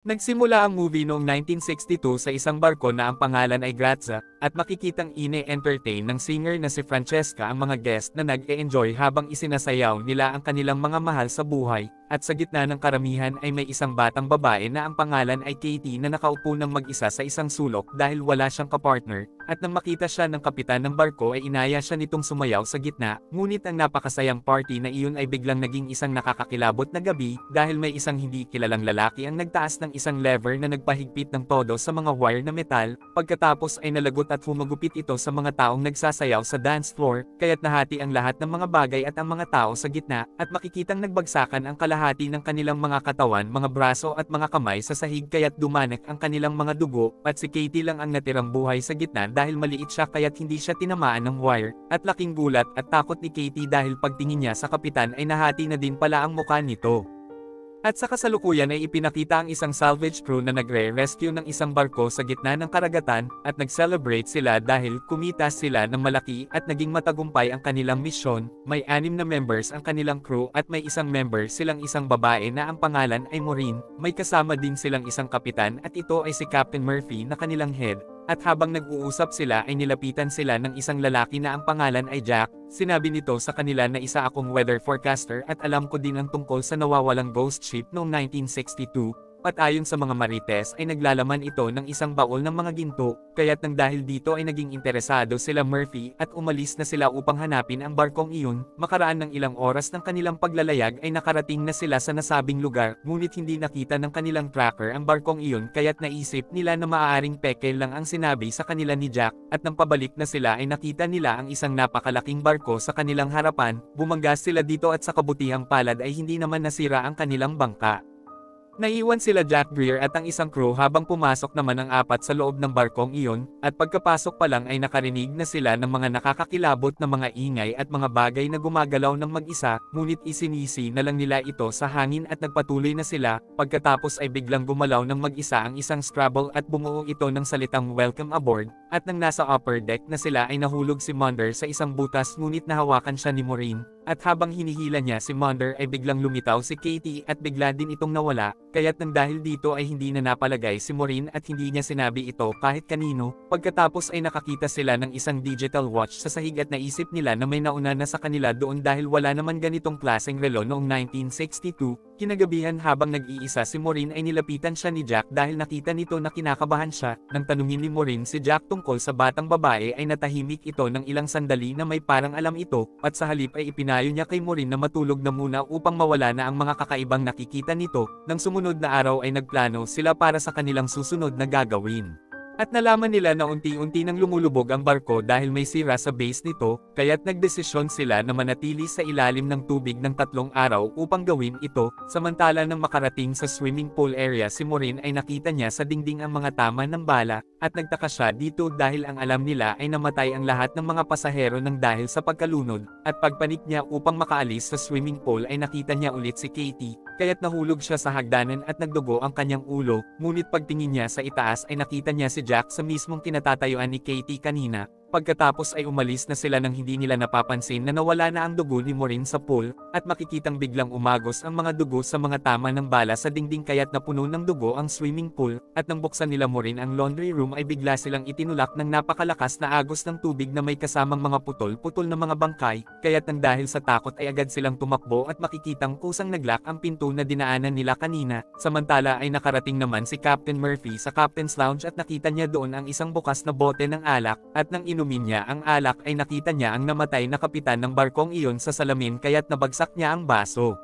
Nagsimula ang movie noong 1962 sa isang barko na ang pangalan ay Grazia, at makikitang ine-entertain ng singer na si Francesca ang mga guest na nag-e-enjoy habang isinasayaw nila ang kanilang mga mahal sa buhay, at sa gitna ng karamihan ay may isang batang babae na ang pangalan ay Katie na nakaupo ng mag-isa sa isang sulok dahil wala siyang kapartner, at nang makita siya ng kapitan ng barko ay inaya siya nitong sumayaw sa gitna, ngunit ang napakasayang party na iyon ay biglang naging isang nakakakilabot na gabi dahil may isang hindi kilalang lalaki ang nagtaas ng isang lever na nagpahigpit ng todo sa mga wire na metal, pagkatapos ay nalagot at humagupit ito sa mga taong nagsasayaw sa dance floor, kaya't nahati ang lahat ng mga bagay at ang mga tao sa gitna, at makikitang nagbagsakan ang kalahati ng kanilang mga katawan, mga braso at mga kamay sa sahig kaya't dumanak ang kanilang mga dugo, at si Katie lang ang natirang buhay sa gitna dahil maliit siya kaya't hindi siya tinamaan ng wire, at laking gulat at takot ni Katie dahil pagtingin niya sa kapitan ay nahati na din pala ang mukha nito. At sa kasalukuyan ay ipinakita ang isang salvage crew na nagre-rescue ng isang barko sa gitna ng karagatan, at nag-celebrate sila dahil kumita sila ng malaki at naging matagumpay ang kanilang misyon. May 6 na members ang kanilang crew at may isang member silang isang babae na ang pangalan ay Maureen, may kasama din silang isang kapitan at ito ay si Captain Murphy na kanilang head. At habang nag-uusap sila ay nilapitan sila ng isang lalaki na ang pangalan ay Jack. Sinabi nito sa kanila na isa akong weather forecaster at alam ko din ang tungkol sa nawawalang ghost ship noong 1962. At ayon sa mga marites ay naglalaman ito ng isang baol ng mga ginto, kaya't nang dahil dito ay naging interesado sila Murphy at umalis na sila upang hanapin ang barkong iyon. Makaraan ng ilang oras ng kanilang paglalayag ay nakarating na sila sa nasabing lugar, ngunit hindi nakita ng kanilang tracker ang barkong iyon kaya't naisip nila na maaaring peke lang ang sinabi sa kanila ni Jack, at nang pabalik na sila ay nakita nila ang isang napakalaking barko sa kanilang harapan. Bumangga sila dito at sa kabutihang palad ay hindi naman nasira ang kanilang bangka. Naiwan sila Jack Greer at ang isang crew habang pumasok naman ang 4 sa loob ng barkong iyon, at pagkapasok pa lang ay nakarinig na sila ng mga nakakakilabot na mga ingay at mga bagay na gumagalaw ng mag-isa, ngunit isinisi na lang nila ito sa hangin at nagpatuloy na sila. Pagkatapos ay biglang gumalaw ng mag-isa ang isang Scrabble at bumuo ito ng salitang welcome aboard, at nang nasa upper deck na sila ay nahulog si Maunder sa isang butas ngunit nahawakan siya ni Maureen. At habang hinihila niya si Maunder ay biglang lumitaw si Katie at bigla din itong nawala, kaya't nang dahil dito ay hindi na napalagay si Maureen at hindi niya sinabi ito kahit kanino. Pagkatapos ay nakakita sila ng isang digital watch sa sahig at naisip nila na may nauna na sa kanila doon dahil wala naman ganitong klaseng relo noong 1962. Kinagabihan habang nag-iisa si Maureen ay nilapitan siya ni Jack dahil nakita nito na kinakabahan siya. Nang tanungin ni Maureen si Jack tungkol sa batang babae ay natahimik ito ng ilang sandali na may parang alam ito, at sa halip ay ipinayo niya kay Maureen na matulog na muna upang mawala na ang mga kakaibang nakikita nito. Nang sumunod na araw ay nagplano sila para sa kanilang susunod na gagawin. At nalaman nila na unti-unti nang lumulubog ang barko dahil may sira sa base nito, kaya't nagdesisyon sila na manatili sa ilalim ng tubig ng 3 araw upang gawin ito. Samantala nang makarating sa swimming pool area si Maureen ay nakita niya sa dingding ang mga tama ng bala, at nagtaka siya dito dahil ang alam nila ay namatay ang lahat ng mga pasahero ng dahil sa pagkalunod, at pagpanik niya upang makaalis sa swimming pool ay nakita niya ulit si Katie, kaya't nahulog siya sa hagdanan at nagdugo ang kanyang ulo, ngunit pagtingin niya sa itaas ay nakita niya si Jack sa mismong kinatatayuan ni Katie kanina. Pagkatapos ay umalis na sila nang hindi nila napapansin na nawala na ang dugo ni Maureen sa pool, at makikitang biglang umagos ang mga dugo sa mga tama ng bala sa dingding kaya't napuno ng dugo ang swimming pool, at nang buksan nila Maureen ang laundry room ay bigla silang itinulak ng napakalakas na agos ng tubig na may kasamang mga putol-putol na mga bangkay, kaya't nang dahil sa takot ay agad silang tumakbo at makikitang kusang naglock ang pinto na dinaanan nila kanina. Samantala ay nakarating naman si Captain Murphy sa Captain's Lounge at nakita niya doon ang isang bukas na bote ng alak, at nang inumin niya ang alak ay nakita niya ang namatay na kapitan ng barkong iyon sa salamin kaya't nabagsak niya ang baso.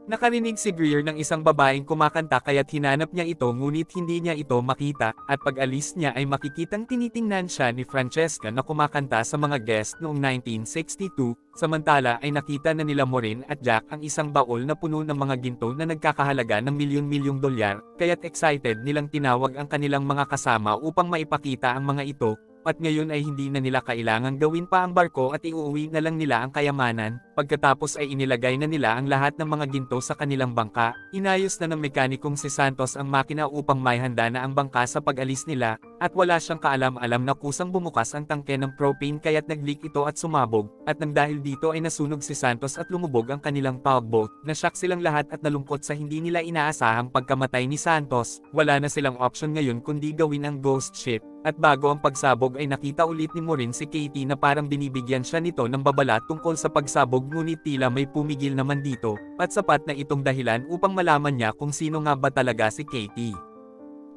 Nakarinig si Greer ng isang babaeng kumakanta kaya't hinanap niya ito ngunit hindi niya ito makita, at pag-alis niya ay makikitang tinitingnan siya ni Francesca na kumakanta sa mga guest noong 1962. Samantala ay nakita na nila Maureen at Jack ang isang baol na puno ng mga ginto na nagkakahalaga ng milyon-milyong dolyar, kaya't excited nilang tinawag ang kanilang mga kasama upang maipakita ang mga ito. At ngayon ay hindi na nila kailangang gawin pa ang barko at iuwi na lang nila ang kayamanan. Pagkatapos ay inilagay na nila ang lahat ng mga ginto sa kanilang bangka. Inayos na ng mekanikong si Santos ang makina upang may handa na ang bangka sa pag-alis nila, At wala siyang kaalam-alam na kusang bumukas ang tangke ng propane kaya't nag-leak ito at sumabog, at nang dahil dito ay nasunog si Santos at lumubog ang kanilang tugboat. Nashock silang lahat at nalungkot sa hindi nila inaasahang pagkamatay ni Santos. Wala na silang option ngayon kundi gawin ang ghost ship. At bago ang pagsabog ay nakita ulit ni Maureen si Katie na parang binibigyan siya nito ng babala tungkol sa pagsabog ngunit tila may pumigil naman dito, at sapat na itong dahilan upang malaman niya kung sino nga ba talaga si Katie.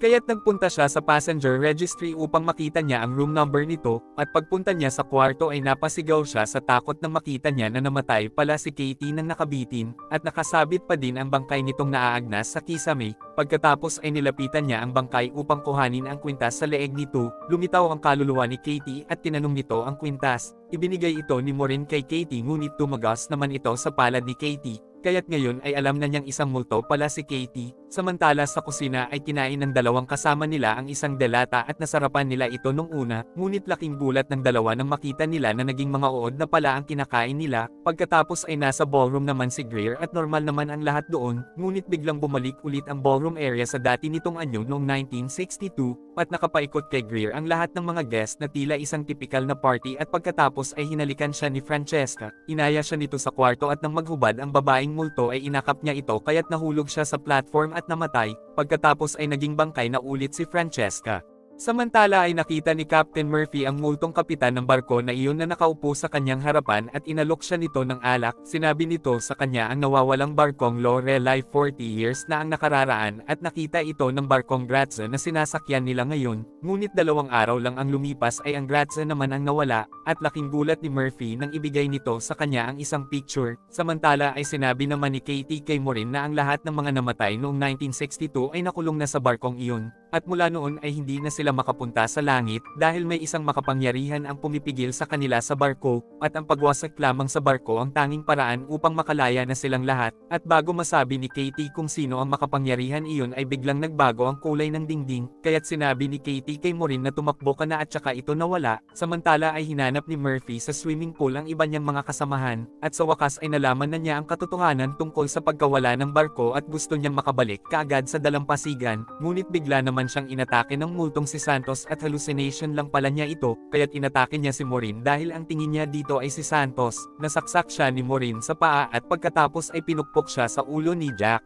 Kaya't nagpunta siya sa passenger registry upang makita niya ang room number nito, at pagpunta niya sa kwarto ay napasigaw siya sa takot na makita niya na namatay pala si Katie nang nakabitin, at nakasabit pa din ang bangkay nitong naaagnas sa kisame. Pagkatapos ay nilapitan niya ang bangkay upang kuhanin ang kwintas sa leeg nito, lumitaw ang kaluluwa ni Katie at tinanong nito ang kwintas. Ibinigay ito ni Maureen kay Katie ngunit tumagas naman ito sa palad ni Katie. Kaya't ngayon ay alam na niyang isang multo pala si Katie. Samantala sa kusina ay kinain ng dalawang kasama nila ang isang delata at nasarapan nila ito nung una, ngunit laking gulat ng dalawa nang makita nila na naging mga uod na pala ang kinakain nila. Pagkatapos ay nasa ballroom naman si Greer at normal naman ang lahat doon, ngunit biglang bumalik ulit ang ballroom area sa dati nitong anyo noong 1962, at nakapaikot kay Greer ang lahat ng mga guest na tila isang tipikal na party at pagkatapos ay hinalikan siya ni Francesca. Inaya siya nito sa kwarto at nang maghubad ang babaeng multo ay inakap niya ito kaya't nahulog siya sa platform at namatay, pagkatapos ay naging bangkay na ulit si Francesca. Samantala ay nakita ni Captain Murphy ang multong kapitan ng barko na iyon na nakaupo sa kanyang harapan at inalok siya nito ng alak. Sinabi nito sa kanya ang nawawalang barkong Lorelei 40 years na ang nakararaan at nakita ito ng barkong Grazia na sinasakyan nila ngayon, ngunit 2 araw lang ang lumipas ay ang Grazia naman ang nawala, at laking gulat ni Murphy nang ibigay nito sa kanya ang isang picture. Samantala ay sinabi naman ni Katie kay Maureen na ang lahat ng mga namatay noong 1962 ay nakulong na sa barkong iyon, at mula noon ay hindi na sila makapunta sa langit dahil may isang makapangyarihan ang pumipigil sa kanila sa barko, at ang pagwasak lamang sa barko ang tanging paraan upang makalaya na silang lahat. At bago masabi ni Katie kung sino ang makapangyarihan iyon ay biglang nagbago ang kulay ng dingding, kaya't sinabi ni Katie kay Maureen na tumakbo ka na at saka ito nawala. Samantala ay hinanap ni Murphy sa swimming pool ang iba niyang mga kasamahan, at sa wakas ay nalaman na niya ang katotohanan tungkol sa pagkawala ng barko at gusto niyang makabalik kaagad sa dalampasigan, ngunit bigla naman siyang inatake ng multong si Santos at hallucination lang pala niya ito, kaya't inatake niya si Maureen dahil ang tingin niya dito ay si Santos. Nasaksak siya ni Maureen sa paa at pagkatapos ay pinukpok siya sa ulo ni Jack.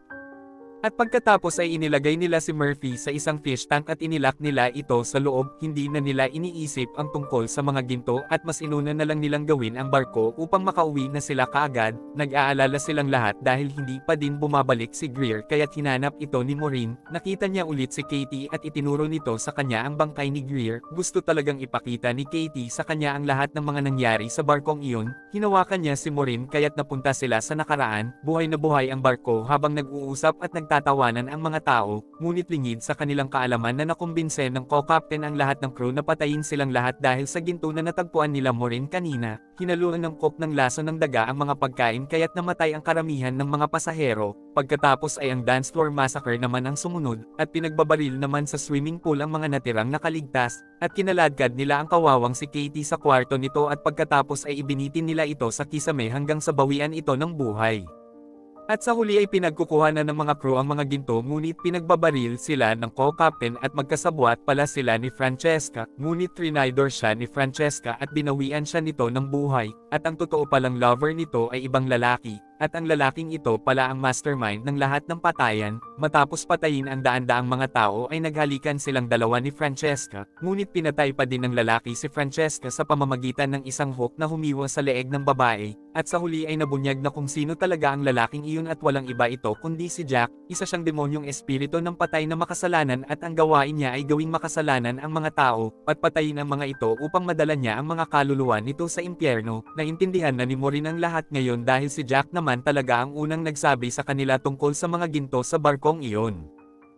At pagkatapos ay inilagay nila si Murphy sa isang fish tank at inilak nila ito sa loob. Hindi na nila iniisip ang tungkol sa mga ginto at mas inuna na lang nilang gawin ang barko upang makauwi na sila kaagad. Nag-aalala silang lahat dahil hindi pa din bumabalik si Greer kaya't hinanap ito ni Maureen. Nakita niya ulit si Katie at itinuro nito sa kanya ang bangkay ni Greer. Gusto talagang ipakita ni Katie sa kanya ang lahat ng mga nangyari sa barkong iyon. Hinawakan niya si Maureen kaya't napunta sila sa nakaraan. Buhay na buhay ang barko habang nag-uusap at nagtatawanan ang mga tao, ngunit lingid sa kanilang kaalaman na nakumbinse ng co-captain ang lahat ng crew na patayin silang lahat dahil sa ginto na natagpuan nila Maureen kanina. Hinaluan ng coke ng laso ng daga ang mga pagkain kaya't namatay ang karamihan ng mga pasahero. Pagkatapos ay ang dance floor massacre naman ang sumunod, at pinagbabaril naman sa swimming pool ang mga natirang nakaligtas, at kinaladkad nila ang kawawang si Katie sa kwarto nito at pagkatapos ay ibinitin nila ito sa kisame hanggang sa bawian ito ng buhay. At sa huli ay pinagkukuha na ng mga crew ang mga ginto ngunit pinagbabaril sila ng co-captain at magkasabwat pala sila ni Francesca, ngunit trinidor siya ni Francesca at binawian siya nito ng buhay, at ang totoo palang lover nito ay ibang lalaki. At ang lalaking ito pala ang mastermind ng lahat ng patayan. Matapos patayin ang daan-daang mga tao ay naghalikan silang dalawa ni Francesca, ngunit pinatay pa din ng lalaki si Francesca sa pamamagitan ng isang hook na humiwa sa leeg ng babae, at sa huli ay nabunyag na kung sino talaga ang lalaking iyon at walang iba ito kundi si Jack, isa siyang demonyong espiritu ng patay na makasalanan at ang gawain niya ay gawing makasalanan ang mga tao, at patayin ang mga ito upang madala niya ang mga kaluluwa nito sa impyerno. Naintindihan na ni Maureen ang lahat ngayon dahil si Jack naman talaga ang unang nagsabi sa kanila tungkol sa mga ginto sa barkong iyon.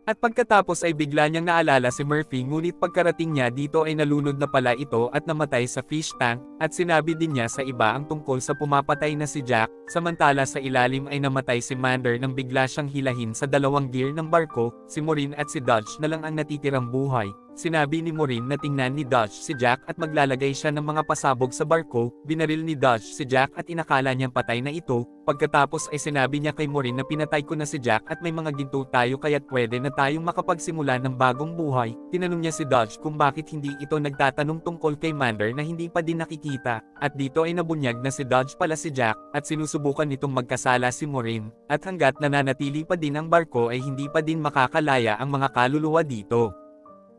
At pagkatapos ay bigla niyang naalala si Murphy ngunit pagkarating niya dito ay nalunod na pala ito at namatay sa fish tank, at sinabi din niya sa iba ang tungkol sa pumapatay na si Jack, samantala sa ilalim ay namatay si Mander nang bigla siyang hilahin sa dalawang gear ng barko. Si Maureen at si Dodge na lang ang natitirang buhay. Sinabi ni Maureen na tingnan ni Dodge si Jack at maglalagay siya ng mga pasabog sa barko. Binaril ni Dodge si Jack at inakala niyang patay na ito. Pagkatapos ay sinabi niya kay Maureen na pinatay ko na si Jack at may mga ginto tayo kaya't pwede na tayong makapagsimula ng bagong buhay. Tinanong niya si Dodge kung bakit hindi ito nagtatanong tungkol kay Mander na hindi pa din nakikita. At dito ay nabunyag na si Dodge pala si Jack at sinusubukan nitong magkasala si Maureen. At hanggat nananatili pa din ang barko ay hindi pa din makakalaya ang mga kaluluwa dito.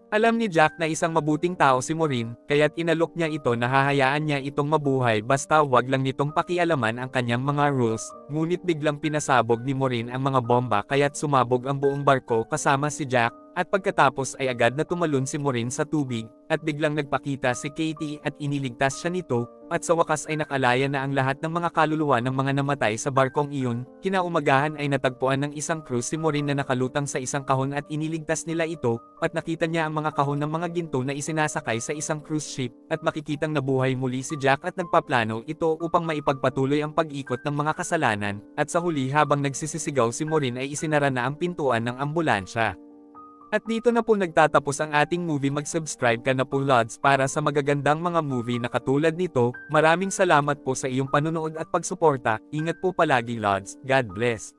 Alam ni Jack na isang mabuting tao si Maureen, kaya't inalok niya ito na hahayaan niya itong mabuhay basta wag lang nitong pakialaman ang kanyang mga rules, ngunit biglang pinasabog ni Maureen ang mga bomba kaya't sumabog ang buong barko kasama si Jack, at pagkatapos ay agad na tumalon si Maureen sa tubig, at biglang nagpakita si Katie at iniligtas siya nito, at sa wakas ay nakalaya na ang lahat ng mga kaluluwa ng mga namatay sa barkong iyon. Kinaumagahan ay natagpuan ng isang crew si Maureen na nakalutang sa isang kahon at iniligtas nila ito, at nakita niya ang mga kahon ng mga ginto na isinasakay sa isang cruise ship, at makikitang nabuhay muli si Jack at nagpaplano ito upang maipagpatuloy ang pag-ikot ng mga kasalanan, at sa huli habang nagsisisigaw si Maureen ay isinara na ang pintuan ng ambulansya. At dito na po nagtatapos ang ating movie. Mag-subscribe ka na po Lods para sa magagandang mga movie na katulad nito. Maraming salamat po sa iyong panunood at pagsuporta. Ingat po palagi Lods. God bless.